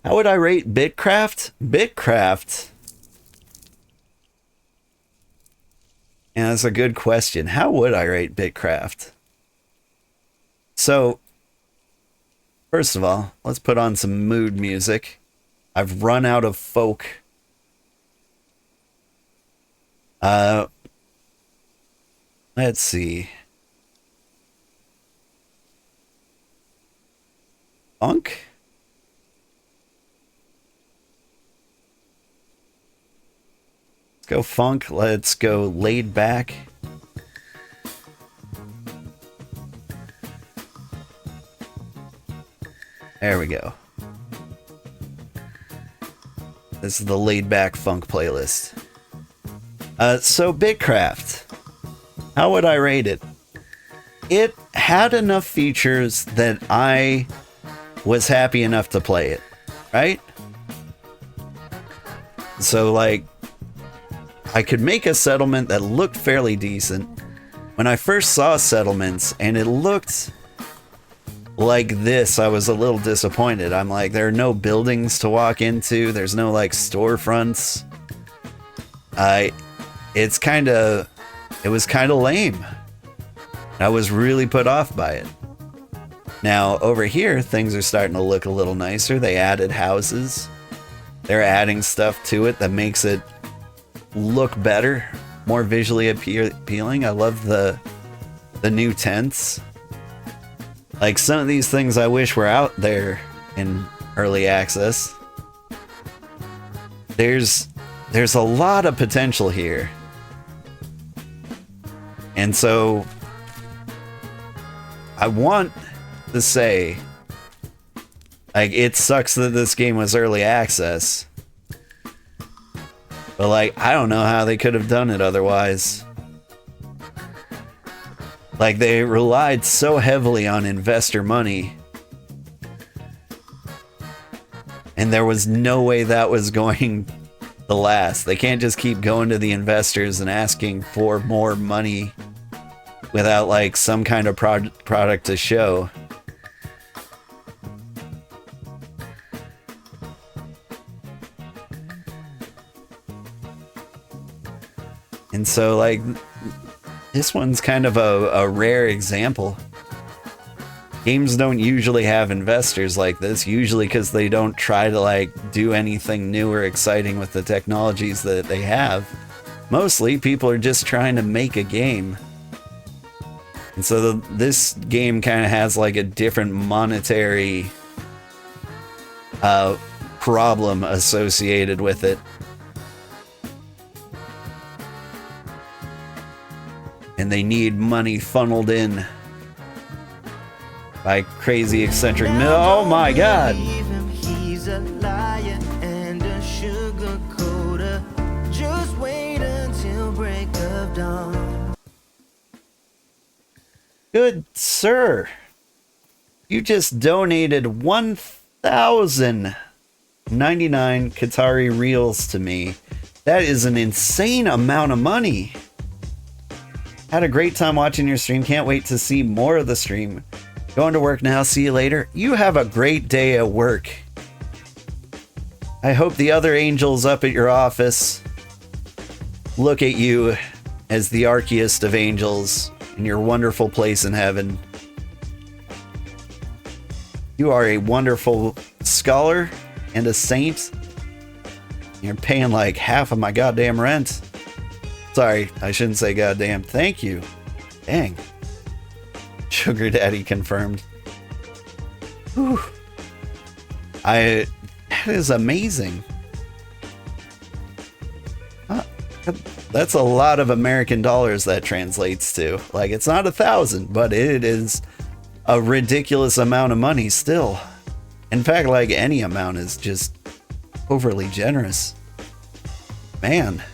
How would I rate BitCraft? BitCraft. Yeah, that's a good question. How would I rate BitCraft? So, first of all, let's put on some mood music. I've run out of folk. Let's see. Funk? Let's go funk. Let's go laid back. There we go. This is the laid back funk playlist. So BitCraft. How would I rate it? It had enough features that I was happy enough to play it, right? So like, I could make a settlement that looked fairly decent. When I first saw settlements and it looked like this, I was a little disappointed. I'm like, there are no buildings to walk into. There's no like storefronts. It was kind of lame. I was really put off by it. Now over here, things are starting to look a little nicer. They added houses. They're adding stuff to it that makes it look better, more visually appealing. I love the new tents. Like some of these things I wish were out there in early access. There's a lot of potential here. And so I want to say, like, it sucks that this game was early access. But like, I don't know how they could have done it otherwise. Like, they relied so heavily on investor money. And there was no way that was going to last. They can't just keep going to the investors and asking for more money without like some kind of product to show. And so like, this one's kind of a rare example. Games don't usually have investors like this, usually because they don't try to like do anything new or exciting with the technologies that they have. Mostly people are just trying to make a game. And so this game kind of has like a different monetary problem associated with it. And they need money funneled in by crazy eccentric. Oh my god! He's a liar and a sugar coater. Just wait until break of dawn. Good sir, you just donated 1,099 Qatari reals to me. That is an insane amount of money. Had a great time watching your stream. Can't wait to see more of the stream. Going to work now. See you later. You have a great day at work. I hope the other angels up at your office look at you as the archiest of angels in your wonderful place in heaven. You are a wonderful scholar and a saint. You're paying like half of my goddamn rent. Sorry, I shouldn't say goddamn. Thank you. Dang. Sugar Daddy confirmed. Whew. That is amazing. That's a lot of American dollars that translates to. Like, it's not 1,000, but it is a ridiculous amount of money still. In fact, like, any amount is just overly generous. Man.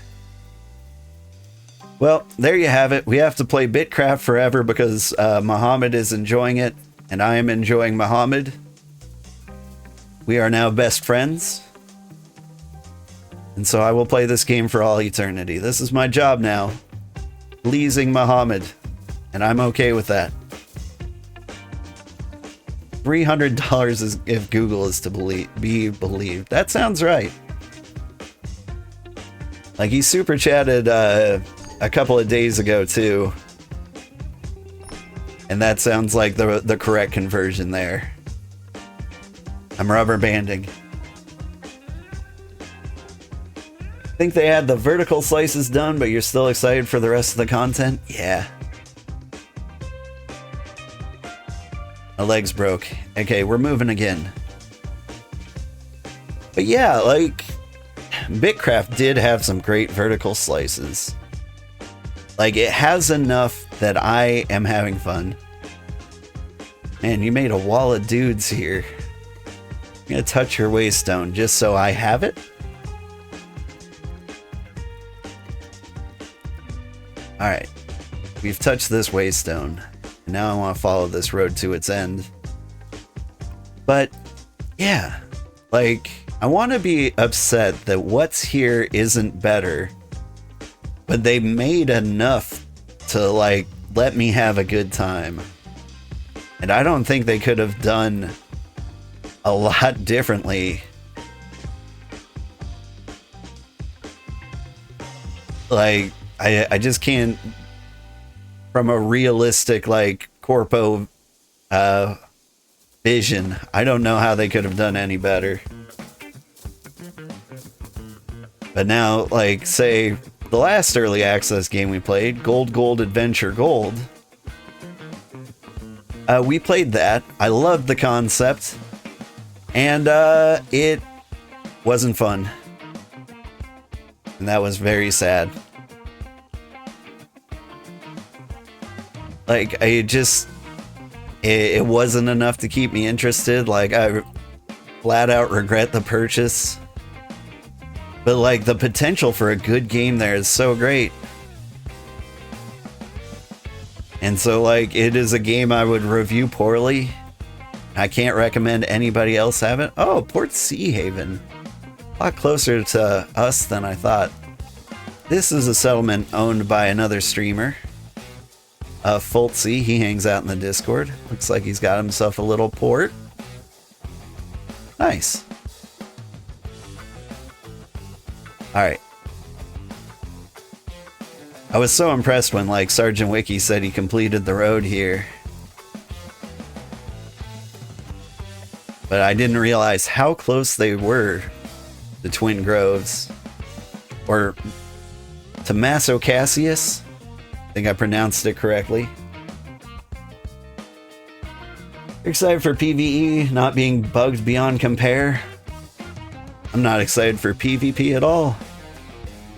Well, there you have it. We have to play BitCraft forever because Muhammad is enjoying it, and I am enjoying Muhammad. We are now best friends. And so I will play this game for all eternity. This is my job now. Pleasing Muhammad. And I'm okay with that. $300 is if Google is to be believed. That sounds right. Like, he super chatted a couple of days ago too, and that sounds like the correct conversion there. I'm rubber banding. Think they had the vertical slices done, but you're still excited for the rest of the content? Yeah. My leg's broke. Okay, we're moving again. But yeah, like, BitCraft did have some great vertical slices. Like, it has enough that I am having fun. Man, you made a wall of dudes here. I'm gonna touch your waystone just so I have it. Alright. We've touched this waystone. Now I want to follow this road to its end. But, yeah. Like, I want to be upset that what's here isn't better. But they made enough to, like, let me have a good time. And I don't think they could have done a lot differently. Like, I just can't, from a realistic, like, corpo vision, I don't know how they could have done any better. But now, like, say, the last early access game we played, Gold Adventure Gold, we played that. I loved the concept, and it wasn't fun. And that was very sad. Like, it wasn't enough to keep me interested. Like, I flat out regret the purchase. But, like, the potential for a good game there is so great. And so, like, it is a game I would review poorly. I can't recommend anybody else have it. Oh, Port Sea Haven. A lot closer to us than I thought. This is a settlement owned by another streamer. Fultzy, he hangs out in the Discord. Looks like he's got himself a little port. Nice. Alright. I was so impressed when, like, Sergeant Wiki said he completed the road here. But I didn't realize how close they were to Twin Groves. Or Tommaso Cassius. I think I pronounced it correctly. Excited for PvE not being bugged beyond compare. I'm not excited for PvP at all.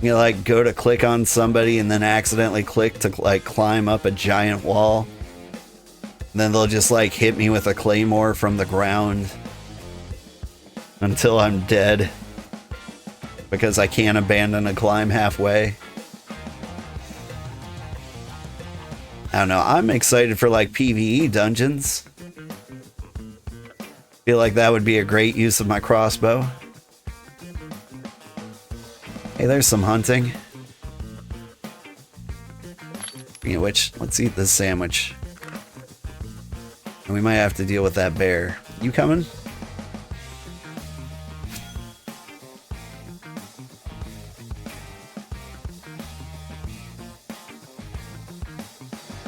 You know, like, go to click on somebody and then accidentally click to, like, climb up a giant wall. And then they'll just, like, hit me with a claymore from the ground until I'm dead because I can't abandon a climb halfway. I don't know, I'm excited for, like, PvE dungeons. Feel like that would be a great use of my crossbow. Hey, there's some hunting. Speaking of which, let's eat this sandwich. And we might have to deal with that bear. You coming?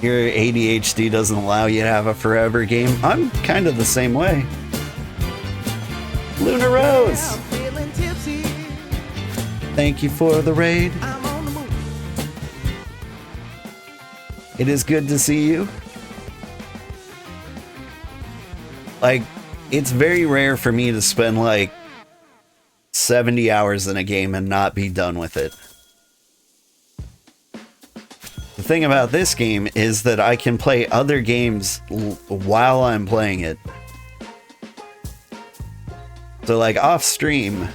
Your ADHD doesn't allow you to have a forever game. I'm kind of the same way. Luna Rose! Thank you for the raid. It is good to see you. Like, it's very rare for me to spend like 70 hours in a game and not be done with it. The thing about this game is that I can play other games while I'm playing it. So, like, off stream,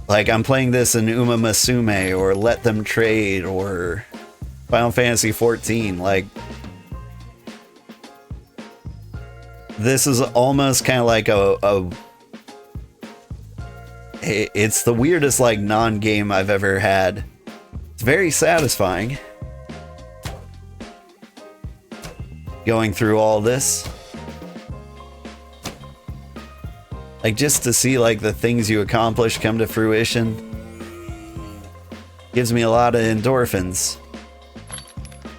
like, I'm playing this in Uma Musume or Let Them Trade or Final Fantasy XIV. Like, this is almost kind of like it's the weirdest, like, non-game I've ever had. It's very satisfying going through all this. Like, just to see, like, the things you accomplish come to fruition gives me a lot of endorphins.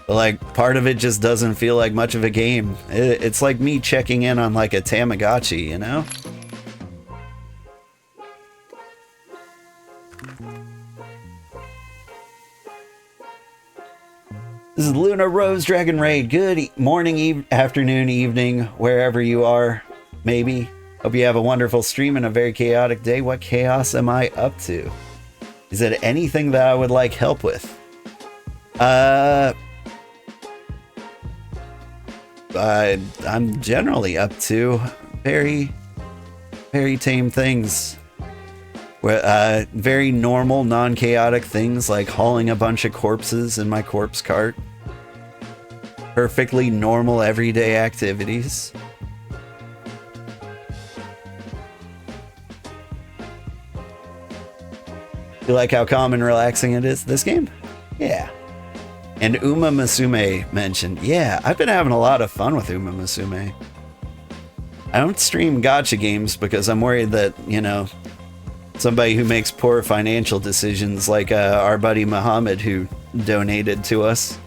But, like, part of it just doesn't feel like much of a game. It's like me checking in on, like, a Tamagotchi, you know? This is Luna Rose Dragon Raid. Good morning, afternoon, evening, wherever you are, maybe. Hope you have a wonderful stream and a very chaotic day. What chaos am I up to? Is it anything that I would like help with? I'm generally up to very tame things. Very normal, non-chaotic things like hauling a bunch of corpses in my corpse cart. Perfectly normal, everyday activities. You like how calm and relaxing it is, this game? Yeah. And Uma Musume mentioned, yeah, I've been having a lot of fun with Uma Musume. I don't stream gacha games because I'm worried that, you know, somebody who makes poor financial decisions like our buddy Muhammad who donated to us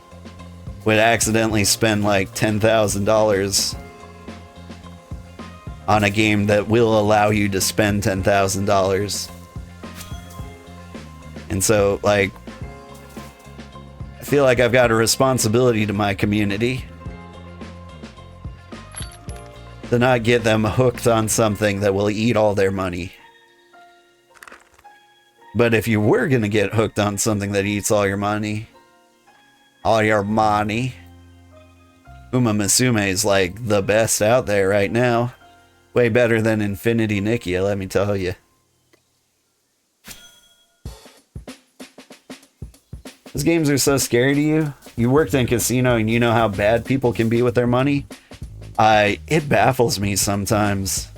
would accidentally spend like $10,000 on a game that will allow you to spend $10,000. And so, like, I feel like I've got a responsibility to my community to not get them hooked on something that will eat all their money. But if you were going to get hooked on something that eats all your money, Uma Musume is like the best out there right now. Way better than Infinity Nikia, let me tell you. Those games are so scary to you. You worked in casino and you know how bad people can be with their money. It baffles me sometimes.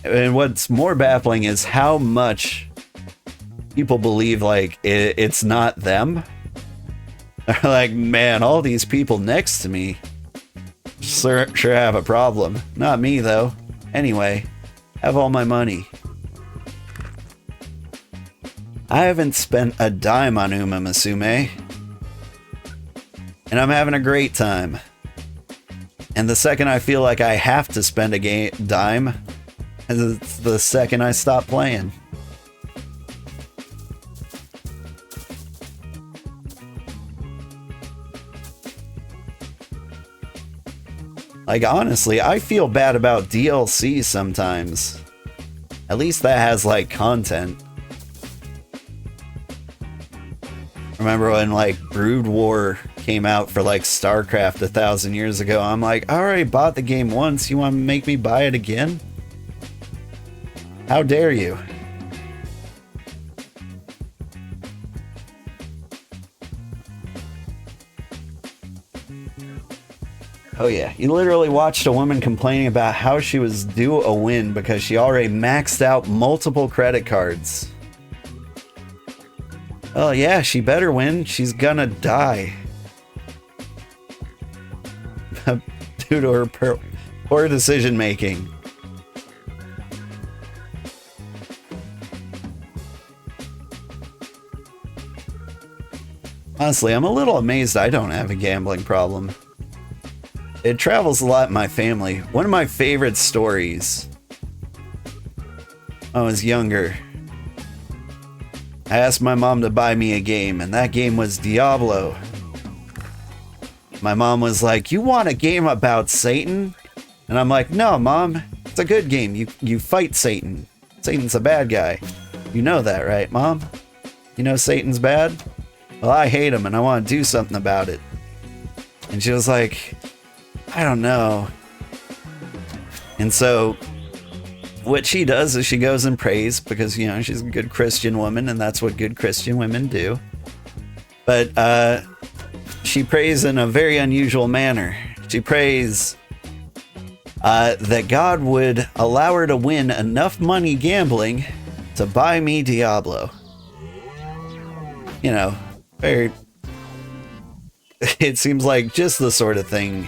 And what's more baffling is how much people believe like it's not them. They're like, man, all these people next to me sure have a problem. Not me though. Anyway, have all my money. I haven't spent a dime on Uma Musume, and I'm having a great time. And the second I feel like I have to spend a dime, it's the second I stop playing. Like, honestly, I feel bad about DLC sometimes. At least that has, like, content. Remember when, like, Brood War came out for, like, StarCraft 1,000 years ago? I'm like, I already bought the game once. You want to make me buy it again? How dare you? Oh yeah, you literally watched a woman complaining about how she was due a win because she already maxed out multiple credit cards. Oh yeah, she better win. She's gonna die. Due to her poor decision making. Honestly, I'm a little amazed I don't have a gambling problem. It travels a lot in my family. One of my favorite stories when I was younger, I asked my mom to buy me a game, and that game was Diablo. My mom was like, you want a game about Satan? And I'm like, no, Mom, it's a good game. You fight Satan. Satan's a bad guy. You know that, right, Mom? You know Satan's bad? Well, I hate him, and I want to do something about it. And she was like, I don't know. And so what she does is she goes and prays because, you know, she's a good Christian woman and that's what good Christian women do. But she prays in a very unusual manner. She prays that God would allow her to win enough money gambling to buy me Diablo. You know, very... It seems like just the sort of thing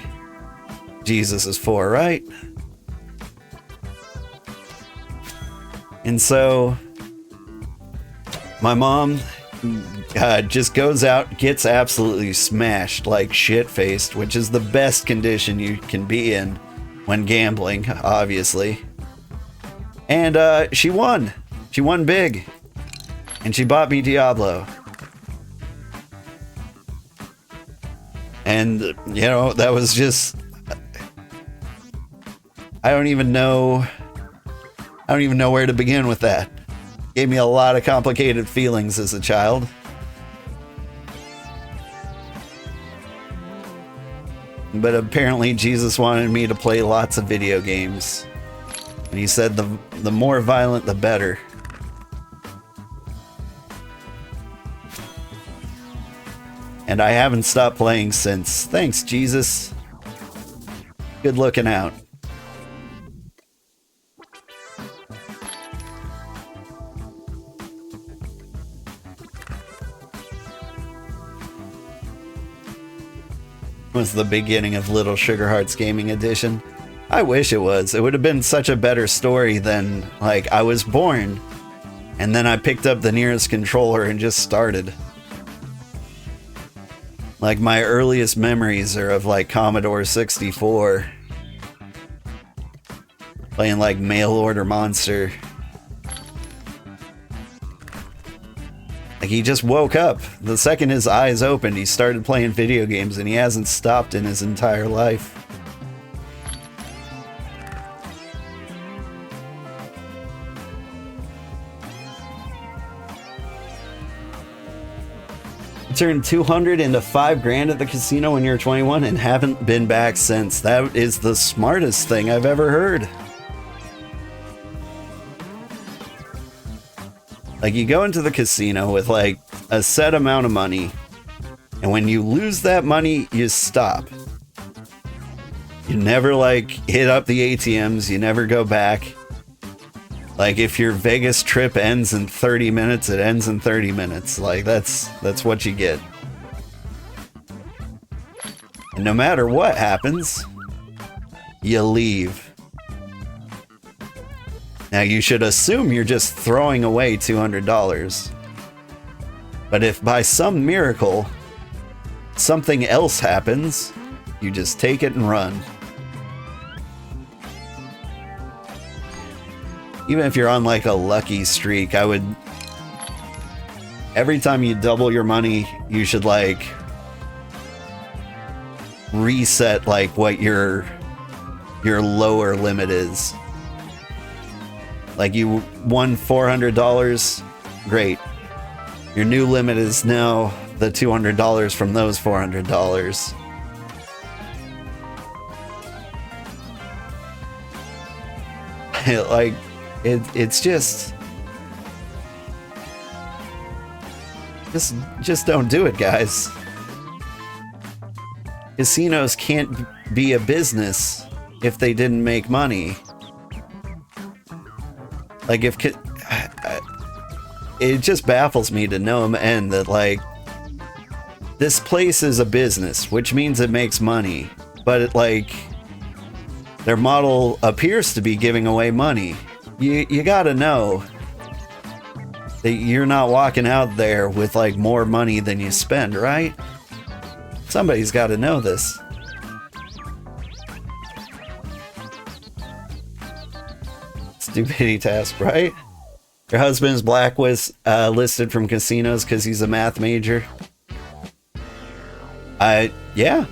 Jesus is for, right? And so my mom just goes out, gets absolutely smashed, like shit-faced, which is the best condition you can be in when gambling, obviously. And she won. She won big. And she bought me Diablo. And, you know, that was just... I don't even know where to begin with that. Gave me a lot of complicated feelings as a child. But apparently Jesus wanted me to play lots of video games. And he said the more violent, the better. And I haven't stopped playing since. Thanks, Jesus. Good looking out. Was the beginning of Little Sugarheart's Gaming Edition. I wish it was. It would have been such a better story than, like, I was born, and then I picked up the nearest controller and just started. Like, my earliest memories are of, like, Commodore 64. Playing, like, Mail Order Monster. Like, he just woke up. The second his eyes opened, he started playing video games, and he hasn't stopped in his entire life. Turned 200 into 5 grand at the casino when you were 21 and haven't been back since. That is the smartest thing I've ever heard. Like, you go into the casino with like a set amount of money, and when you lose that money, you stop. You never like hit up the ATMs, you never go back. Like, if your Vegas trip ends in 30 minutes, it ends in 30 minutes. Like, that's what you get. And no matter what happens, you leave. Now, you should assume you're just throwing away $200. But if by some miracle, something else happens, you just take it and run. Even if you're on like a lucky streak, I would... Every time you double your money, you should like reset like what your lower limit is. Like, you won $400, great. Your new limit is now the $200 from those $400. Like, it's just don't do it, guys. Casinos can't be a business if they didn't make money. Like, it just baffles me to no end that, like, this place is a business, which means it makes money, but it, like, their model appears to be giving away money. You gotta know that you're not walking out there with like more money than you spend, right? Somebody's gotta know this. Stupidity task, right? Your husband's listed from casinos because he's a math major. Yeah.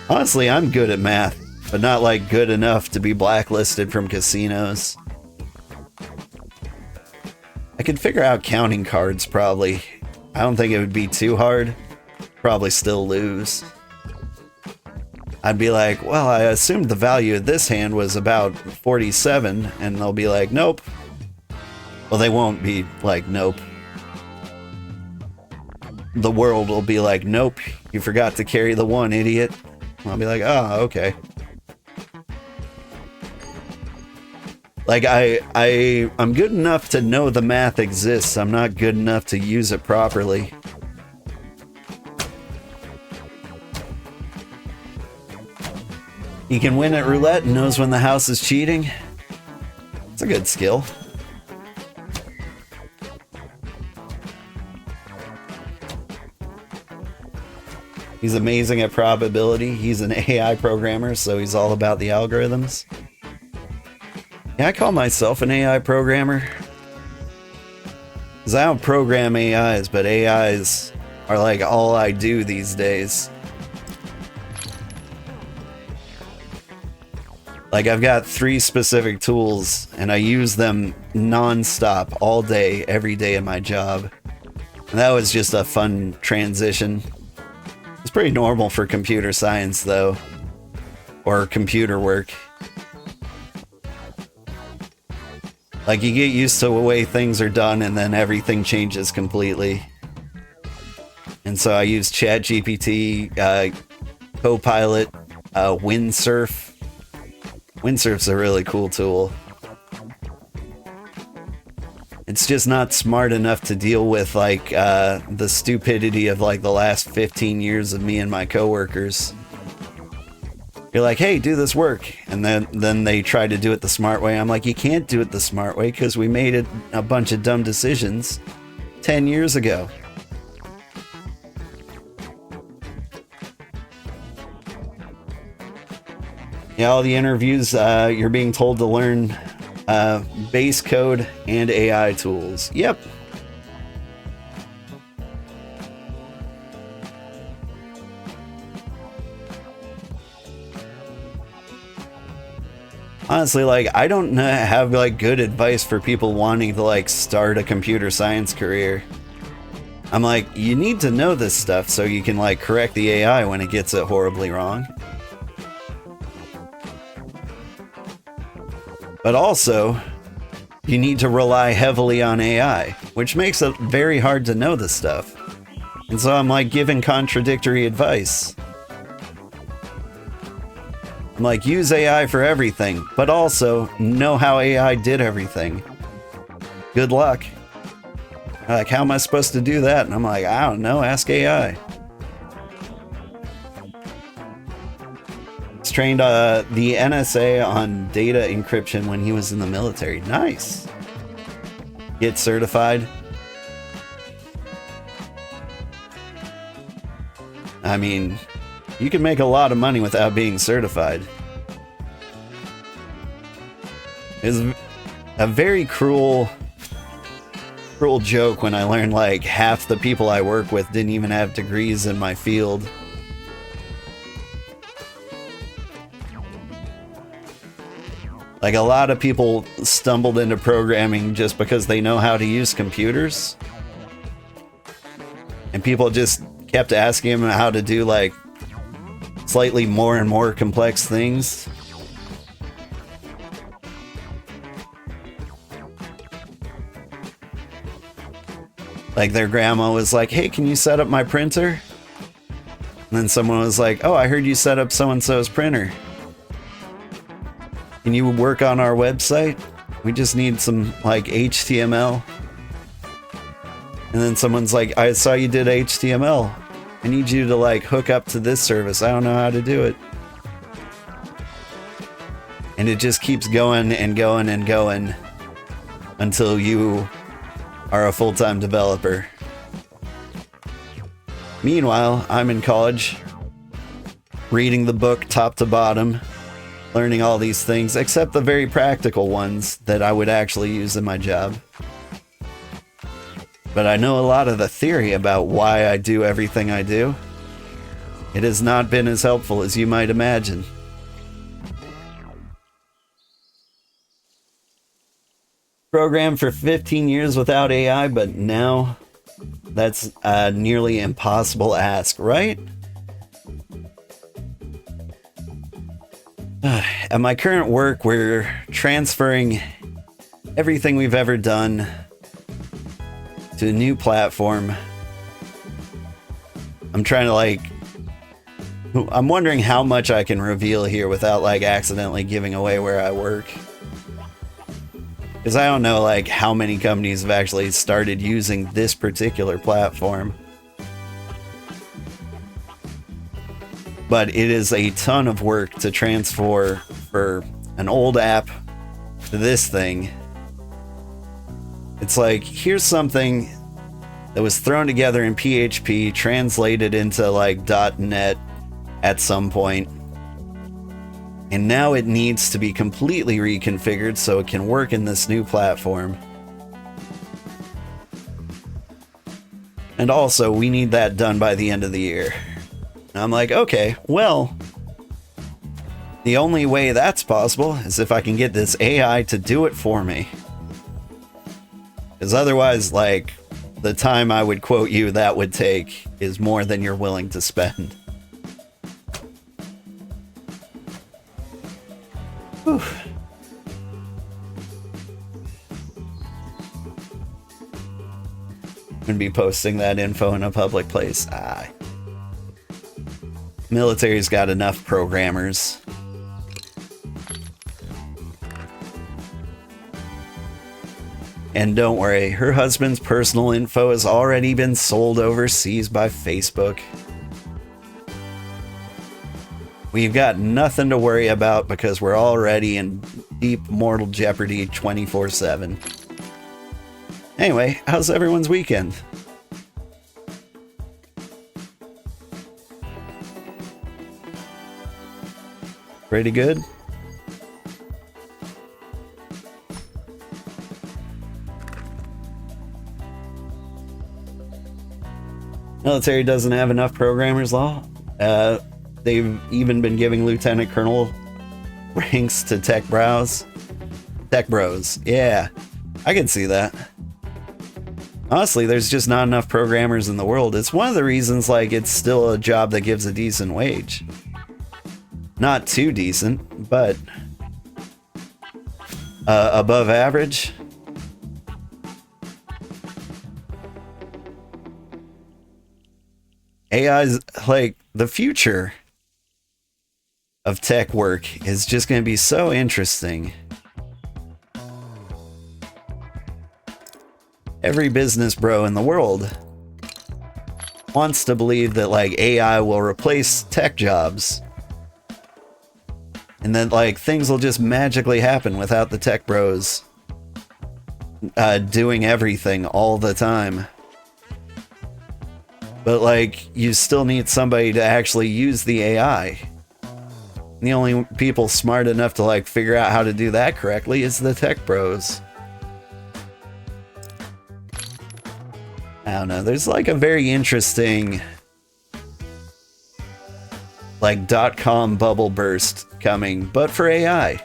Honestly, I'm good at math, but not like good enough to be blacklisted from casinos. I could figure out counting cards, probably. I don't think it would be too hard. Probably still lose. I'd be like, well, I assumed the value of this hand was about 47, and they'll be like, nope. Well, they won't be like, nope. The world will be like, nope, you forgot to carry the 1, idiot. I'll be like, oh, okay. Like, I'm good enough to know the math exists. I'm not good enough to use it properly. He can win at roulette and knows when the house is cheating. It's a good skill. He's amazing at probability. He's an AI programmer, so he's all about the algorithms. Yeah, I call myself an AI programmer. Because I don't program AIs, but AIs are like all I do these days. Like, I've got 3 specific tools, and I use them non-stop all day, every day in my job. And that was just a fun transition. It's pretty normal for computer science, though. Or computer work. Like, you get used to the way things are done, and then everything changes completely. And so I use ChatGPT, Copilot, Windsurf. Windsurf's a really cool tool. It's just not smart enough to deal with, like, the stupidity of, like, the last 15 years of me and my coworkers. You're like, hey, do this work. And then they try to do it the smart way. I'm like, you can't do it the smart way because we made it a bunch of dumb decisions 10 years ago. Yeah, all the interviews, you're being told to learn base code and AI tools. Yep. Honestly, like, I don't have, like, good advice for people wanting to, like, start a computer science career. I'm like, you need to know this stuff so you can, like, correct the AI when it gets it horribly wrong. But also, you need to rely heavily on AI, which makes it very hard to know this stuff. And so I'm, like, giving contradictory advice. I'm like, use AI for everything, but also know how AI did everything. Good luck. Like, how am I supposed to do that? And I'm like, I don't know, ask AI. He's trained the NSA on data encryption when he was in the military. Nice. Get certified. I mean, you can make a lot of money without being certified. It's a very cruel joke when I learned, like, half the people I work with didn't even have degrees in my field. Like, a lot of people stumbled into programming just because they know how to use computers. And people just kept asking them how to do, like, slightly more and more complex things. Like, their grandma was like, hey, can you set up my printer? And then someone was like, oh, I heard you set up so-and-so's printer. Can you work on our website? We just need some, like, HTML. And then someone's like, I saw you did HTML. I need you to, like, hook up to this service. I don't know how to do it. And it just keeps going and going and going until you are a full-time developer. Meanwhile, I'm in college, reading the book top to bottom, learning all these things, except the very practical ones that I would actually use in my job. But I know a lot of the theory about why I do everything I do. It has not been as helpful as you might imagine. Programmed for 15 years without AI, but now that's a nearly impossible ask, right? At my current work, we're transferring everything we've ever done to a new platform. I'm trying to, like, I'm wondering how much I can reveal here without, like, accidentally giving away where I work. Because I don't know, like, how many companies have actually started using this particular platform. But it is a ton of work to transfer for an old app to this thing. It's like, here's something that was thrown together in PHP, translated into like .NET at some point, and now it needs to be completely reconfigured so it can work in this new platform. And also, we need that done by the end of the year. And I'm like, okay, well, the only way that's possible is if I can get this AI to do it for me. Because otherwise, like, the time I would quote you that would take is more than you're willing to spend. Whew. And be posting that info in a public place. Military's got enough programmers. And don't worry, her husband's personal info has already been sold overseas by Facebook. We've got nothing to worry about because we're already in deep mortal jeopardy 24/7. Anyway, how's everyone's weekend? Pretty good? Military doesn't have enough programmers, law. They've even been giving lieutenant colonel ranks to tech bros. Tech bros, yeah, I can see that. Honestly, there's just not enough programmers in the world. It's one of the reasons, like, it's still a job that gives a decent wage. Not too decent, but above average. AI's like the future of tech work is just going to be so interesting. Every business bro in the world wants to believe that like AI will replace tech jobs. And then like things will just magically happen without the tech bros doing everything all the time. But like you still need somebody to actually use the AI. And the only people smart enough to like figure out how to do that correctly is the tech bros. I don't know, there's like a very interesting like .com bubble burst coming, but for AI.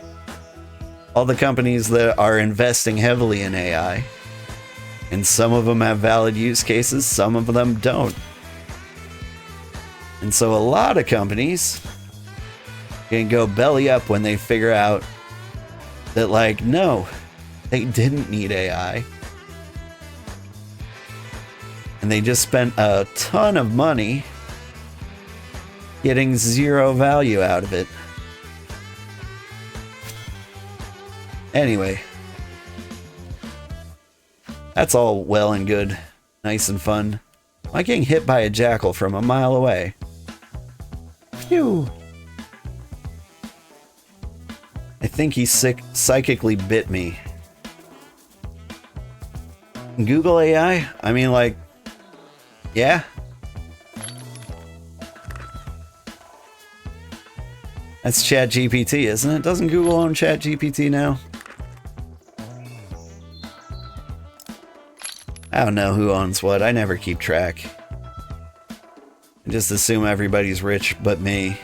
All the companies that are investing heavily in AI, and some of them have valid use cases, some of them don't. And so a lot of companies can go belly up when they figure out that like, no, they didn't need AI. And they just spent a ton of money getting zero value out of it. Anyway, that's all well and good, nice and fun. Am I getting hit by a jackal from a mile away? Phew. I think he psychically bit me. Google AI? I mean, like, yeah. That's ChatGPT, isn't it? Doesn't Google own ChatGPT now? I don't know who owns what. I never keep track. I just assume everybody's rich but me.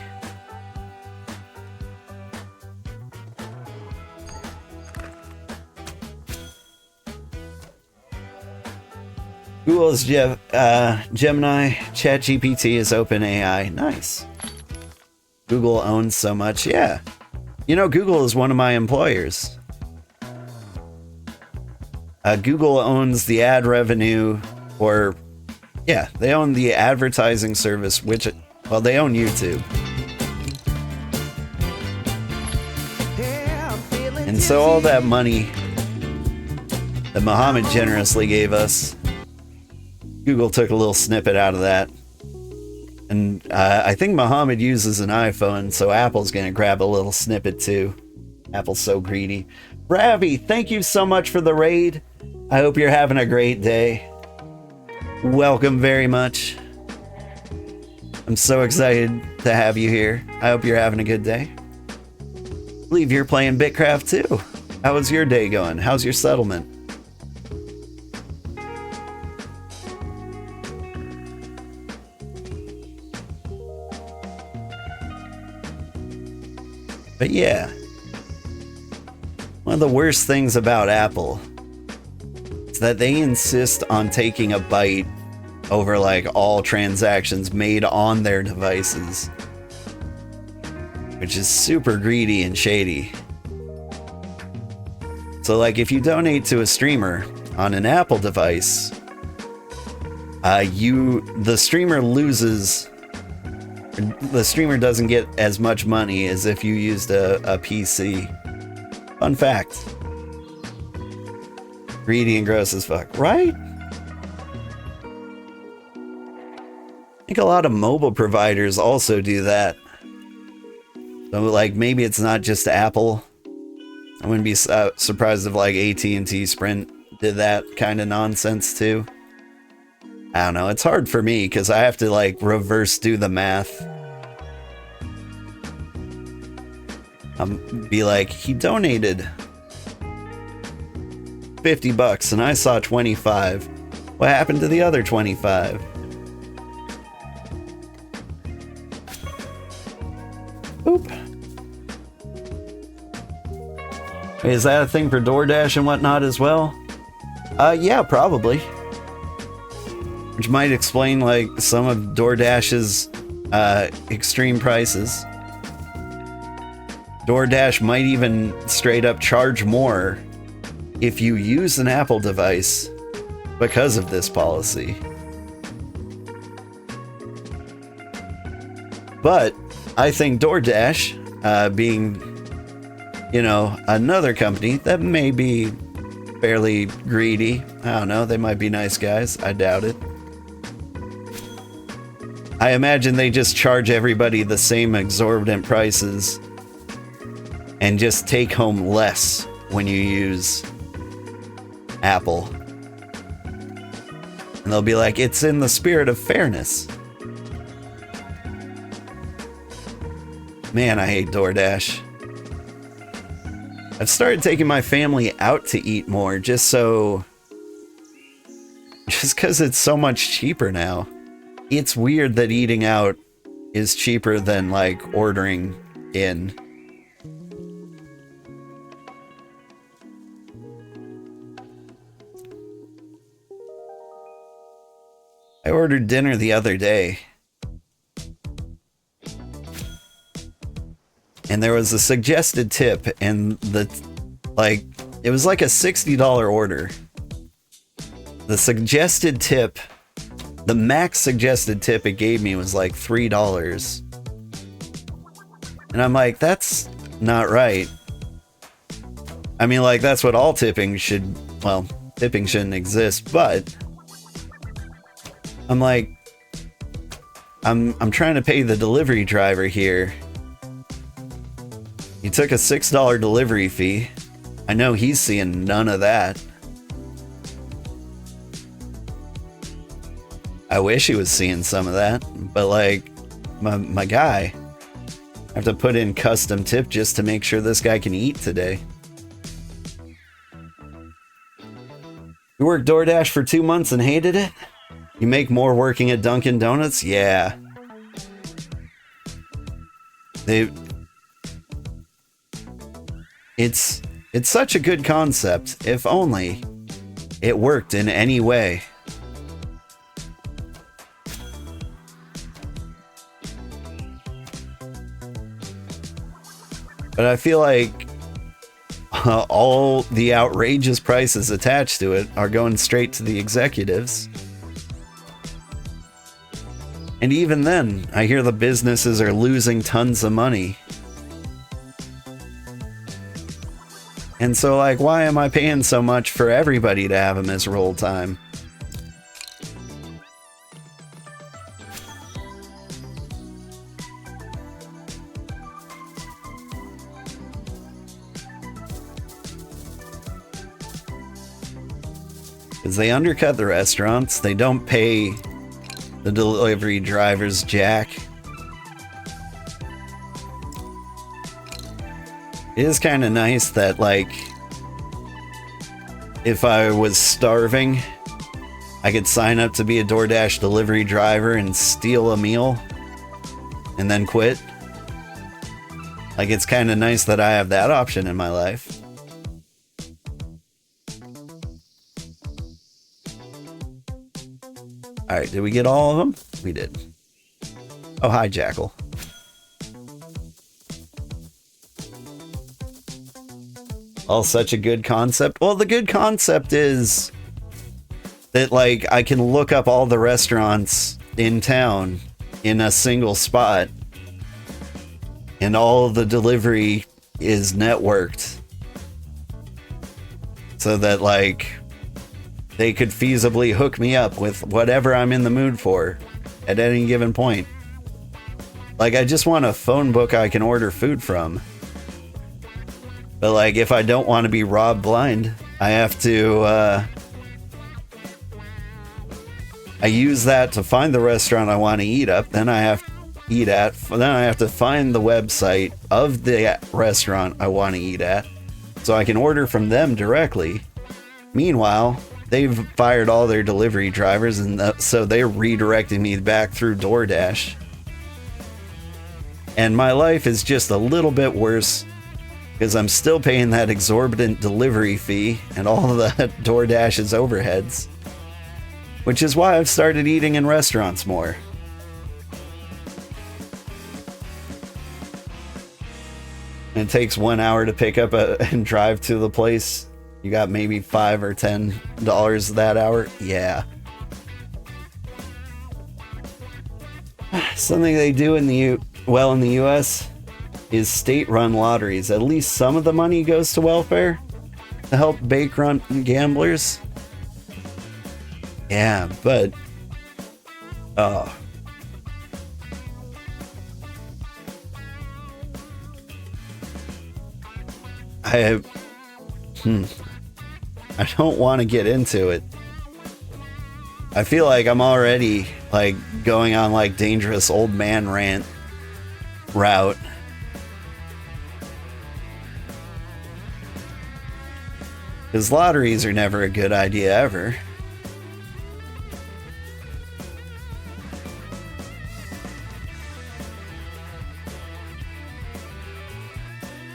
Google is Gemini. ChatGPT is OpenAI. Nice. Google owns so much. Yeah. You know, Google is one of my employers. Google owns the ad revenue, or yeah, they own the advertising service, which, well, they own YouTube. And so all that money that Muhammad generously gave us, Google took a little snippet out of that. And I think Muhammad uses an iPhone, so Apple's going to grab a little snippet too. Apple's so greedy. Ravi, thank you so much for the raid. I hope you're having a great day. welcome very much. I'm so excited to have you here. I hope you're having a good day. I believe you're playing BitCraft too. How was your day going? How's your settlement? But yeah, one of the worst things about Apple is that they insist on taking a bite over like all transactions made on their devices, which is super greedy and shady. So like if you donate to a streamer on an Apple device, the streamer loses. The streamer doesn't get as much money as if you used a PC. Fun fact. Greedy and gross as fuck, right? I think a lot of mobile providers also do that. So like maybe it's not just Apple. I wouldn't be surprised if like AT&T Sprint did that kind of nonsense too. I don't know, it's hard for me because I have to like reverse do the math. Be like, he donated $50 and I saw 25. What happened to the other 25? Oop. Is that a thing for DoorDash and whatnot as well? Yeah, probably. Which might explain like some of DoorDash's extreme prices. DoorDash might even straight up charge more if you use an Apple device because of this policy. But I think DoorDash, being, you know, another company that may be fairly greedy, I don't know, they might be nice guys, I doubt it. I imagine they just charge everybody the same exorbitant prices and just take home less when you use Apple. And they'll be like, it's in the spirit of fairness. Man, I hate DoorDash. I've started taking my family out to eat more just because it's so much cheaper now. It's weird that eating out is cheaper than like ordering in. I ordered dinner the other day. And there was a suggested tip and it was like a $60 order. The suggested tip, the max suggested tip it gave me was like $3. And I'm like, that's not right. I mean, like, that's what all tipping should, well, tipping shouldn't exist, but I'm like, I'm trying to pay the delivery driver here. He took a $6 delivery fee. I know he's seeing none of that. I wish he was seeing some of that, but like, my guy, I have to put in custom tip just to make sure this guy can eat today. You worked DoorDash for 2 months and hated it? You make more working at Dunkin' Donuts? Yeah. It's such a good concept. If only it worked in any way. But I feel like all the outrageous prices attached to it are going straight to the executives. And even then, I hear the businesses are losing tons of money. And so, like, why am I paying so much for everybody to have a miserable time? Because they undercut the restaurants. They don't pay the delivery drivers jack. It is kind of nice that, like, if I was starving, I could sign up to be a DoorDash delivery driver and steal a meal and then quit. Like, it's kind of nice that I have that option in my life. Alright, did we get all of them? We did. Oh, hi, Jackal. Oh, such a good concept. Well, the good concept is that, like, I can look up all the restaurants in town in a single spot, and all of the delivery is networked, so that, like, they could feasibly hook me up with whatever I'm in the mood for at any given point. Like, I just want a phone book I can order food from. But, like, if I don't want to be robbed blind, I have to, I use that to find the restaurant I want to eat at. Then I have to find the website of the restaurant I want to eat at, so I can order from them directly. Meanwhile, they've fired all their delivery drivers, and so they're redirecting me back through DoorDash. And my life is just a little bit worse, because I'm still paying that exorbitant delivery fee and all of the DoorDash's overheads. Which is why I've started eating in restaurants more. And it takes 1 hour to pick up and drive to the place. You got maybe $5 or $10 that hour? Yeah. Something they do in the US is state-run lotteries. At least some of the money goes to welfare to help bank-run gamblers. Yeah, but I don't want to get into it. I feel like I'm already, like, going on, like, dangerous old man rant route. Because lotteries are never a good idea ever.